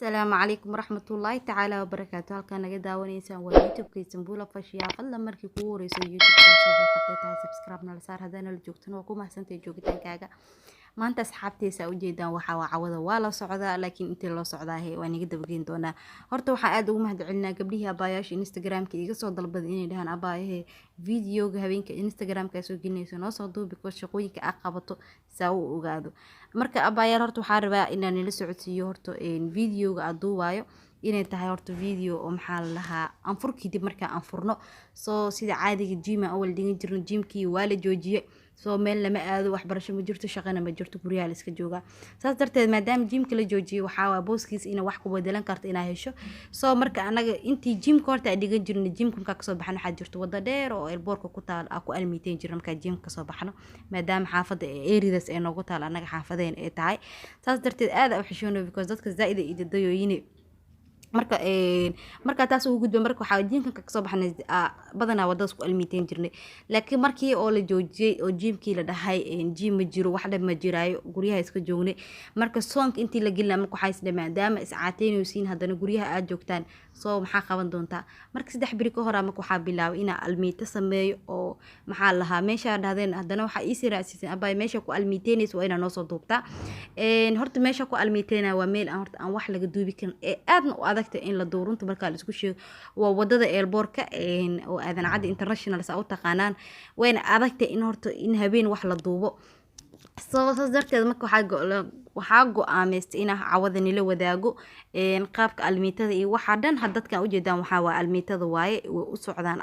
السلام عليكم ورحمة الله تعالى وبركاته. halkaan naga daawanaysaan waa youtube-ka Istanbul Official. fadlan markii kugu horeyso youtube-ka soo qabtay subscribe na la saar hadana la joogtana waa ku mahadsantahay joogitaankaaga. maanta asxaabteysa u jeedaan waxa cawada waa la socdaa laakiin intii loo socdaa waa niga dabageen doonaa. horta waxa aad ugu mahadcelinaa gabdhihii abaayaasha Instagram-ka iga soo dalbaday inay dhahan abaayahe video-ga habeenka Instagram-ka soo gelinayso noo soo duubi ko shaqooyinka aad qabato saa u ogaado. marka abaayaal horta waxaan rabaa inaan nila socodsiiyo horta video-ga aad duubayo inay tahay horta video oo maxaa la lahaa anfurkii dib markaa aan furno soo sida caadiga gym awal dhigan jirno gymkii waa la joojiyay soo meel lama aado waxbarasho ma jirto shaqana ma jirto guriga la iska jooga saas darteed maadaama gymka la joojiyay waxa waa booskiis in wax ku bedelan karto inaa hesho soo marka anaga intii gymka horta dhigan jirno gymka markaa kasoo baxno waxa jirto wada dheer oo airport ku taal ku almiiteen jirno markaa gymka kasoo baxno maadaama xaafada areas ay noogu taal anaga xaafadeen ay tahay saas darteed aad u xishoono because dadka zaid ay idadayooyin marka taas ugu gudbay marka waxa gymka ka soo baxnay badanaa wadada isku almiiteen jirnay laakiin markii oo la joojiyay oo gymkii la dhahay gym ma jiro wax dhab ma jiraayo guriyaha iska joognay marka soonka intii la gelina marka waxa isla maadaama iscaateynaysiin hadana guriyaha aad joogtaan soo maxaa qaban doontaa marka 3 bari ka hor marka waxa bilaabay ina almiita sameeyo oo maxaa lahaa meesha dhahdeen hadana waxa ii sii raacsiisan abay meesha ku almiiteenayso waa ina noo soo duubtaa horta meesha ku almiiteena waa meel aan horta aan wax laga duubi karin aadna u adagta in la doorunta marka la isku sheego waa wadada airport-ka oo aadan cadi international saa u taqaanaan wayna adagta in horta in habeen wax la duubo soo darteed marka waxa go'aameystay in cawada nila wadaago qaabka almiitada iyo waxa dhan dadkan u jeedaan waxa waa almiitada waaye way u socdaan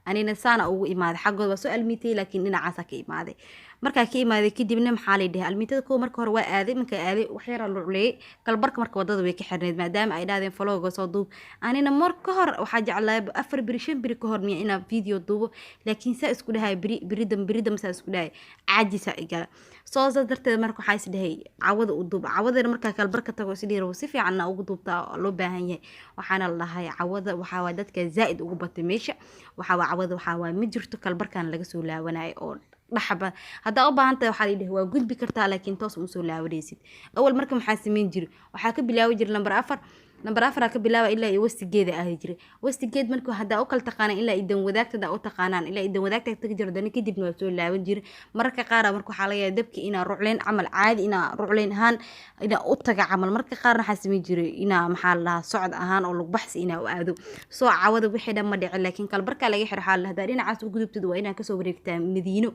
anina saana ugu imaaday xagood waa soo almiitay laakiin dhinacaas ka imaaday marka ka imaaday kadibna maxaa la dhahay almiitada ko marka hore waa aaday marka aaday wax yar la culay kalbarka marka wadada way ka xirneed maadaama ay dhaadeen follow-ga soo duub anina marka hore waxa jeclaa 4 biri 5 biri ka hor miya ina video duubo laakiin saa isku dhahay biri saa isku dhahay caajisa igala soo darteed marka waxa is dhahay cawada u duub cawada marka kalbarka tago si dhiiro si fiican ugu duubta loo baahan yahay waxaana la dhahay cawada waxa waa dadka zaid ugu batay meesha waxa cawada waxa waa ma jirto kalbarkan laga soo laawanay oo dhaxba hada u baahan tahay waxa la dhahay waa gudbi kartaa laakiin toos uma soo laawanaysid awal marka maxaa sameyn jiri waxa ka bilaawi jir number 4 ka bilaaba ilaa wastigeeda ah jiri wastigeed marka hada u kala taqaan ilaa idan wadaagtada u taqaanaan ilaa idan wadaagta tag jirdo kadibna waa soo laawan jiri marka qaar marka waxa laga yaabaa dabki ina rucleen amal caadi ina rucleen ahaan ina u taga amal marka qaar waxa sameyn jiri ina maxaa la socod ahaan oo lug baxsi ina u aado soo cawada wixii dhan ma dhicin laakiin kalbarka laga xir xaal hada dhinacaas u gudubtid waa ina ka soo wareegtaa Madiino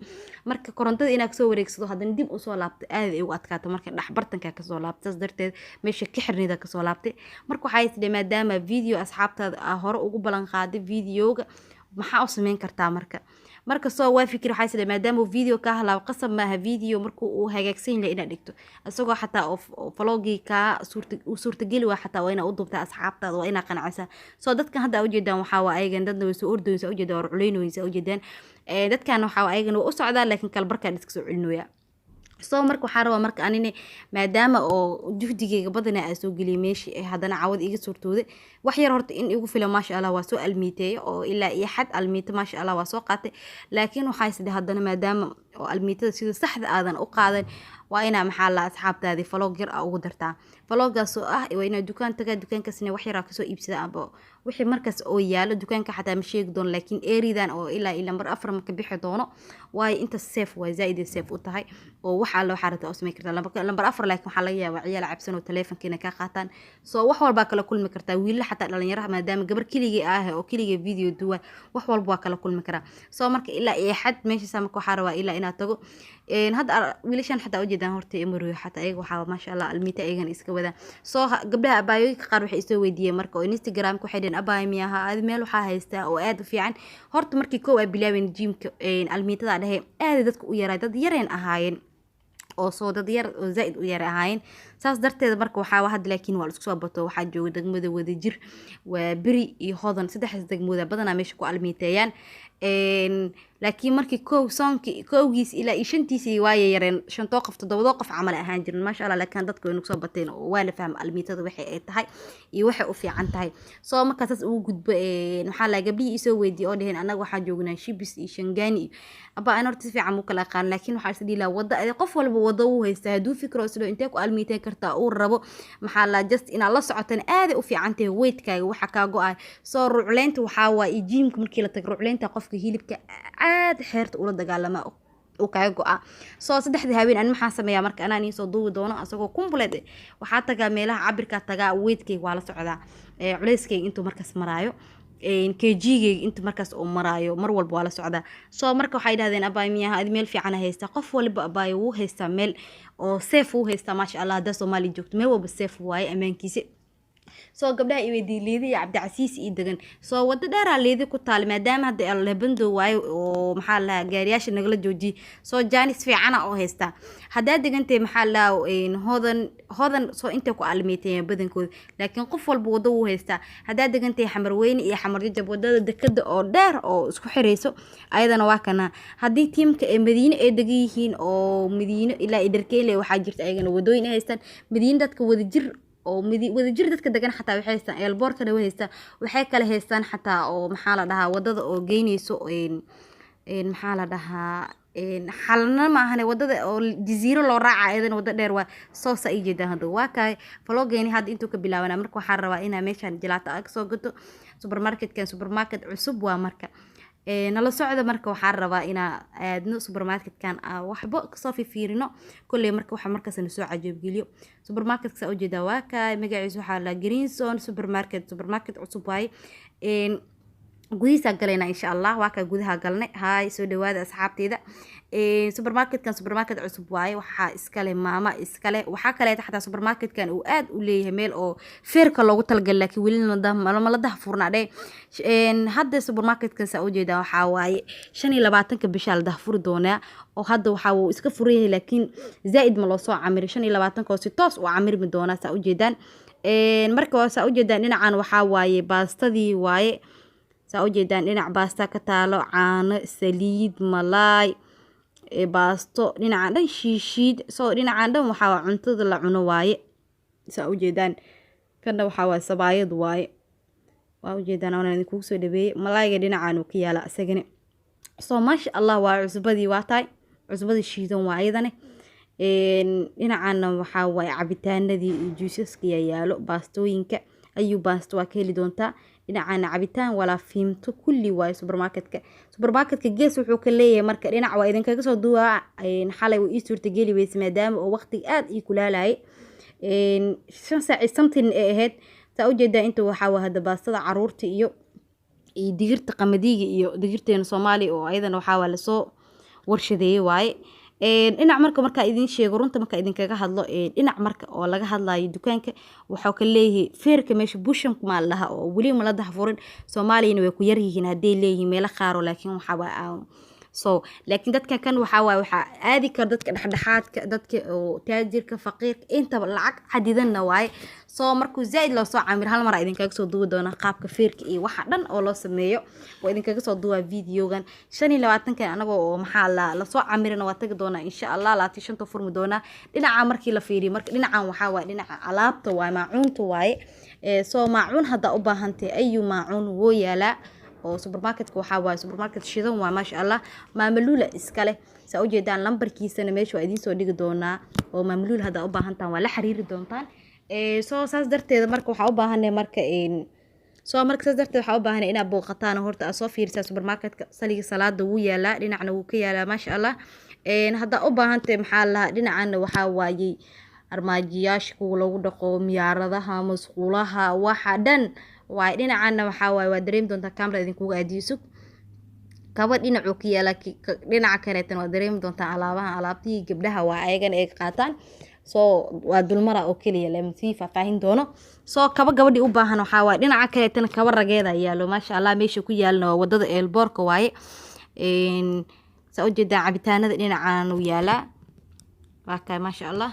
marka korontada ina ka soo wareegsado hadana dib u soo laabtay aad ay u adkaato marka dhaxbartanka ka soo laabtay darteed meesha ka xirnida ka soo laabtay marka waxa isla maadaama video asxaabtaada hore ugu balan qaaday video-ga maxaa u sameyn kartaa marka soo waa fikir waxa isla maadaama video ka halaab qasab ma aha video markuu uu hagaagsan yahay ina dhigto asagoo xataa vlog-gi ka suurtageli waa xataa waa ina u duubtaa asxaabtaada waa ina qanacsan soo dadkan hadda u jeedaan waxa waa ayagan dadna way soo ordooysa u jeedaan oo culeynooysa u jeedaan dadkan waxa waa ayagan u socdaa laakiin kalbarka iska soo celinooya soo marka waxa rabaa marka anine maadaama oo juhdigeyga badana ay soo galiyay meeshii hadana cawad iga suurtooday wax yar horta in igu filan maasha Allah waa soo almiitay oo ilaa iyo xad almiita maasha Allah waa soo qaatay laakiin waxa isdii hadana maadaama oo almiitada sida saxda aadan u qaadan waa ina maxaa la asxaabtaadi vlog yar ugu dartaa vloggaas oo waa ina dukaan taga dukaankaasna wax yar ka soo iibsada aba wixii markaas oo yaalo dukaanka xataa ma sheegi doon laakiin eridan oo ilaa number 4 ma ka bixi doono way inta safe waa zaid safe u tahay oo waxa loo xarata oo sameey kartaa number 4 laakiin waxa laga yaabaa ciyaal cabsan oo telefonkiina ka qaataan soo wax walba kala kulmi kartaa wiil xataa dhalinyaro maadaama gabar kiligii oo kiligii video duwa wax walba waa kala kulmi karaa soo marka ilaa ay xad meesha samka waxa rabaa ilaa ina tago hadda wiilashan xataa u jeedaan horta imru xataa ayaga waxa maasha Allah almiita ayagan iska wada soo gabdhaha abaayooyinka qaar waxay soo weydiiyeen marka oo Instagram ku xidhan abaay miyaha aad meel waxa haystaa oo aad u fiican horta markii koow ay bilaabeen gymka almiitada dhahay aad dadka u yaray dad yareen ahaayeen oo soo dad yar oo zaid u yar ahaayeen saas darteed marka waxa had laakiin waa isku soo bato waxa jooga degmada wada jir waa biri iyo hodan saddex degmada badana meesha ku almiiteeyaan laakiin markii kowgiis ilaa shantiisii waayay yareen shantoo qof todobado qof camal ahaan jirin maasha Allah laakiin dadku inuu soo bateen oo waa la fahmay almiitada waxay ay tahay iyo waxay u fiican tahay soo marka taas ugu gudbo waxa la gabdhii isoo weydiiyay oo dhaheen anaga waxa joognaa Shibis iyo Shangani aba aan horta fiican u kala qaan laakiin waxa isdii la wada qof walba wada uu haysta haduu fikro islo intee ku almiiteen kartaa uu rabo maxaa la just inaad la socotan aad u fiicantahay weigtkaaga waxa ka go'ay soo rucleynta waxaa waa gymka markii la tago rucleynta qofka hilibka aad xeerta ula dagaalama oo kaaga go'a soo saddexda habeen aan maxaa sameeyaa marka anaan soo duubi doono asagoo complete waxaa tagaa meelaha cabirka tagaa weigtkayga waa la socdaa culeyskayga intuu markaas maraayo kg inta markaas oo maraayo mar walba waa la socdaa soo marka waxay yiraahdeen abaay miyaha ad meel fiican haysta qof walba abaay uu haysta meel oo safe uu haysta maasha Allah da Soomaali joogto meel walba safe waaye amaankiisa soo gabdhaha i weydii leedii Cabdicasiis ii degan soo wada dheer leedii ku taal maadaama hadda Leebando waayo oo maxaa la gaariyaasha nagala jooji soo jaanis fiican oo haysta hadaa degantay maxaa la hodan soo inta ku almeetay badankooda laakiin qof walba wada uu haysta hadaa degantay xamar weyn iyo xamar jajab wadada dekada oo dheer oo isku xireyso ayadana waa kana hadii tiimka ee Madiina ay degan yihiin oo Madiina ilaa Idarkeele waxa jirta ayagana wadooyin haystaan Madiina dadka wada jir oo wada jir dadka degan xataa waxay haystaan eelboorkana way haystaan waxay kala haystaan xataa oo maxaa la dhahaa wadada oo geynayso maxaa la dhahaa xalna ma ahane wadada oo jasiiro loo raaca ayadana wada dheer waa soo sa jeedaan hada waa kay vloggeeni hadda intuu ka bilaabanaa marka waxaan rabaa inaan meeshan jalaato ag soo gato supermarket cusub waa marka nala socda marka waxaan rabaa inaan aadno supermarketkan waxba kasoo fiirino kullee marka waxa markaas na soo cajiib geliyo supermarketka soo jeeda waa ka magaciisa waxa la Greenson supermarket cusub waay gudihiisa galayna insha Allah waa ka gudaha galnay hay soo dhawaada asxaabteeda supermarketkan supermarket cusub waaye waxa iskale maama iskale waxa kale xataa supermarketkan uu aad u leeyahay meel oo feerka loogu talagalay laakiin wali ma la dahfurnaa hadda supermarketkan soo jeeda waxa waaye 25 bisha la dahfur doonaa oo hadda waxa uu iska furay laakiin zaid ma loo soo camir 25 oo si toos u camirmi doonaa soo jeedaan marka soo jeedaan dhinacan waxa waaye baastadii waaye soo jeedaan dhinac baasta ka taalo caano saliid malaay baasto dhinacan dhan shiishiid soo dhinacan dhan waxa waa cuntada la cuno waaye soo jeedaan kana waxa waa sabaayad waaye waa jeedaan aan idinku soo dhabeeyay malaayga dhinacan uu ka yaala asagana soo maasha Allah waa cusbadii waa taay cusbadii shiidan waayadane dhinacan waxa waa cabitaanadii iyo juusaska yaalo baastooyinka ayuu baasto waa ka heli doontaa dhinacana cabitaan wala fiimto kulli waa supermarketka gees wuxuu ka leeyahay marka dhinac waa idin kaga soo duwaa xalay uu suurta gali weys maadaama oo waqti aad ii kulaalay 5 saac something ee ahayd taa u jeedaa inta waxa waa hada baastada caruurta iyo digirta qamadiga iyo digirteena Soomaali oo ayadana waxa waa la soo warshadeeyay waaye dhinac marka idin sheego runta marka idin kaga hadlo dhinac marka oo laga hadlayo dukaanka waxa ka leeyahay feerka meesha bushan ma laha oo wali ma la dahfurin Soomaaliyana way ku yar yihiin haday leeyihiin meel qaar laakiin waxa waa so laakiin dadka kan waxa aadi kar dadka dhexdhexaadka dadka oo taajirka faqiirka inta lacag xadidanna waay soo markuu zaid loo soo camir hal mar idin kaga soo duubi doona qaabka feerka iyo waxa dhan oo loo sameeyo waa idin kaga soo duuba videogan 25 kan anaga oo maxaa la soo camirna waa tagi doona insha Allah 25 furmi doona dhinaca markii la fiiriyo marka dhinacan waxa waa dhinaca alaabta waa maacuunta waaye soo maacuun hada u baahantay ayu maacuun woo yaala oo supermarketka waxa waa supermarket shidan waa maasha Allah maamulula iskale soo u jeedaan lambarkiisana meesha waa idin soo dhigi doona oo maamulul hada u baahantaan waa la xiriiri doontaan soo saas darteeda marka waxa u baahanay marka soo marka saas darteeda waxa u baahanay inaad booqataan horta soo fiirsaa supermarketka saliga salaada wuu yaala dhinacna wuu ka yaala maasha Allah hada u baahantay maxaa la dhinacana waxa waayay armaajiyaasha kuwa lagu dhaqo miyaaradaha masquulaha waxa dhan waa dhinacana waxa waa dareem doonta camera idin kuga aadiyo kaba dhinacu ka yaala dhinaca kale tan waa dareem doonta alaabtii gabdhaha waa ayagana ay qaataan soo waa dulmara oo kaliya la masiifa faahin doono soo kaba gabadhi u baahan waxa waa dhinaca kale tan kaba rageeda yaalo maasha Allah meesha ku yaalna waa wadada eelboorka waaye soo jeeda cabitaanada dhinacan uu yaala waa ka maasha Allah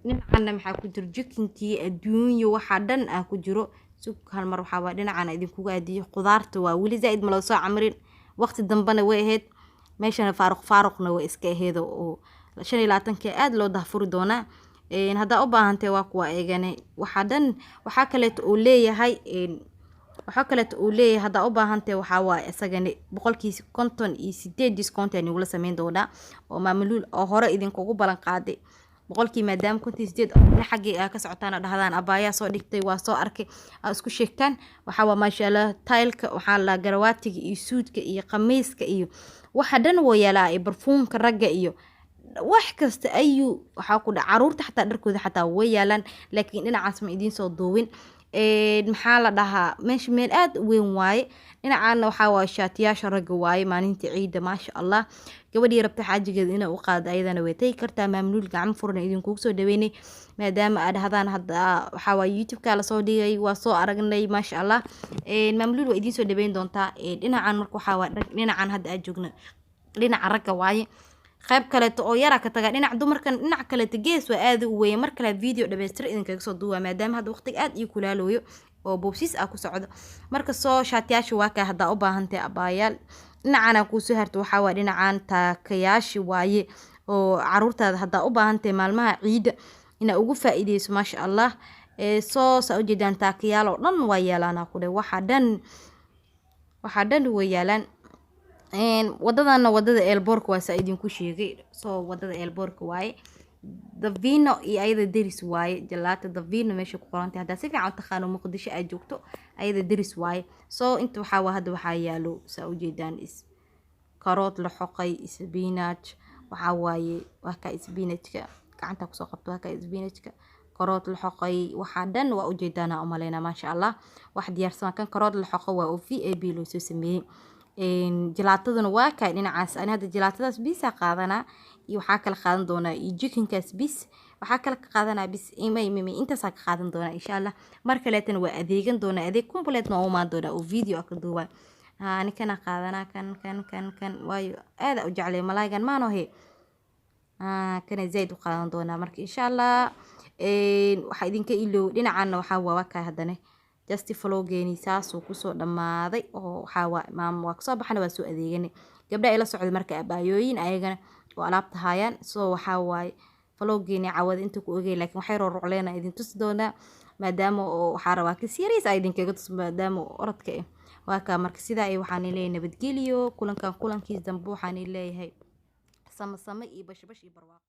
dhinacana maxaa ku jiro jikintii adduunyo waxa dhan ku jiro hal mar waxa waa dhinacana idin kuga aadiyo qudaarta waa wali zaid ma loo soo camirin waqti dambana way ahayd meeshana faaruqna way iska ahayd oo 25 aad loo dahfuri doona hada u baahantay waa kuwa eegane waxa dhan waxa kale oo leeyahay hada u baahantay waxa waa isagana 58 discount aan ugu sameyn doona oo maamulul oo hore idin kugu balan qaaday boqolkii maadaama kontii sideed dhinac xaggii ka socotaan dhahdaan abaayaa soo dhigtay waa soo arkay isku sheegtaan waxaa waa maasha Allah taylka waxaa la garawaatiga iyo suudka iyo qamiiska iyo waxa dhan woo yaalaa barfuunka ragga iyo wax kasta ayuu waxaa ku dhac caruurta xataa dharkooda xataa way yaalaan laakiin dhinacaas ma idiin soo duubin maxaa la dhahaa meesha meel aad u weyn waaye dhinacaana waxaa waa shaatiyaasha ragga waaye maalinta ciida maasha Allah gabadhii rabta xaajigeeda inay u qaado ayadana way tagi kartaa maamnuul gacmo furan idinkugu soo dhaweynay maadaama aad hadaan hadda waxaa waa youtube-ka la soo dhigay waa soo aragnay maasha Allah maamnuul waa idiin soo dhaweyn doontaa dhinacan marka waxaa waa dhinacan hadda aad joogno dhinaca ragga waaye qayb kaleeto oo yara ka taga dhinac dumarkan dhinac kaleeto gees waa aad u weyn mar kale video dhameystir idinkaga soo duuba maadaama hadda waqtiga aad ii kulaalooyo oo boobsiis ku socdo marka soo shaatiyaasha waa ka hadda u baahantay abaayaal dhinacana ku soo harto waxa waa dhinacan taakayaashi waaye oo caruurtaada hadda u baahantay maalmaha ciida ina ugu faa'iideyso maasha Allah soo sa u jeedaan taakayaal oo dhan waa yeelana ku dhay waxa dhan way yeelan wadadana wadada eelboorka waa saa idinku sheegay soo wadada eelboorka waaye Davino iyo ayada deris waaye jalaato Davino meesha ku qorantay hadda si fiican u taqaano Muqdisho ay joogto ayada deris waaye soo inta waxaa waa hadda waxaa yaalo saa u jeedaan karoot la xoqay spinach waxaa waaye waa ka spinachka gacanta ku soo qabto waa ka spinachka karoot la xoqay waxa dhan waa u jeedaan u maleena maasha Allah wax diyaarsan kan karoot la xoqo waa oo VAB loo soo sameeyay jalaataduna waa ka dhinacaas aan hadda jalaatadaas bisa qaadana iyo waxa kala qaadan doona iyo chickenkaas bis waxa kala qaadanaa bis imay intaas ka qaadan doona insha Allah mar kale tan waa adeegan doona adeeg complete ma uma doona oo video ka duuba ani kana qaadana kan waayo aad u jeclay malaygan maano he kana zaid u qaadan doona marka insha Allah waxa idinka ilo dhinacana waxa waa ka hadane just follow geeni saas oo ku soo dhamaaday oo waxa waa maam waa soo baxana waa soo adeeganay gabdha ila socday marka abaayooyin ayagana oo alaabta hayaan soo waxa waay follow geeni cawad inta ku ogay laakiin waxay ruucleena idin tus doona maadaama oo waxa rabaa ka series ay idinkaga tus maadaama orodka waa ka marka sida ay waxaan leeyahay nabadgeliyo kulankiis dambe waxaan leeyahay sama iyo bash iyo barwaaqo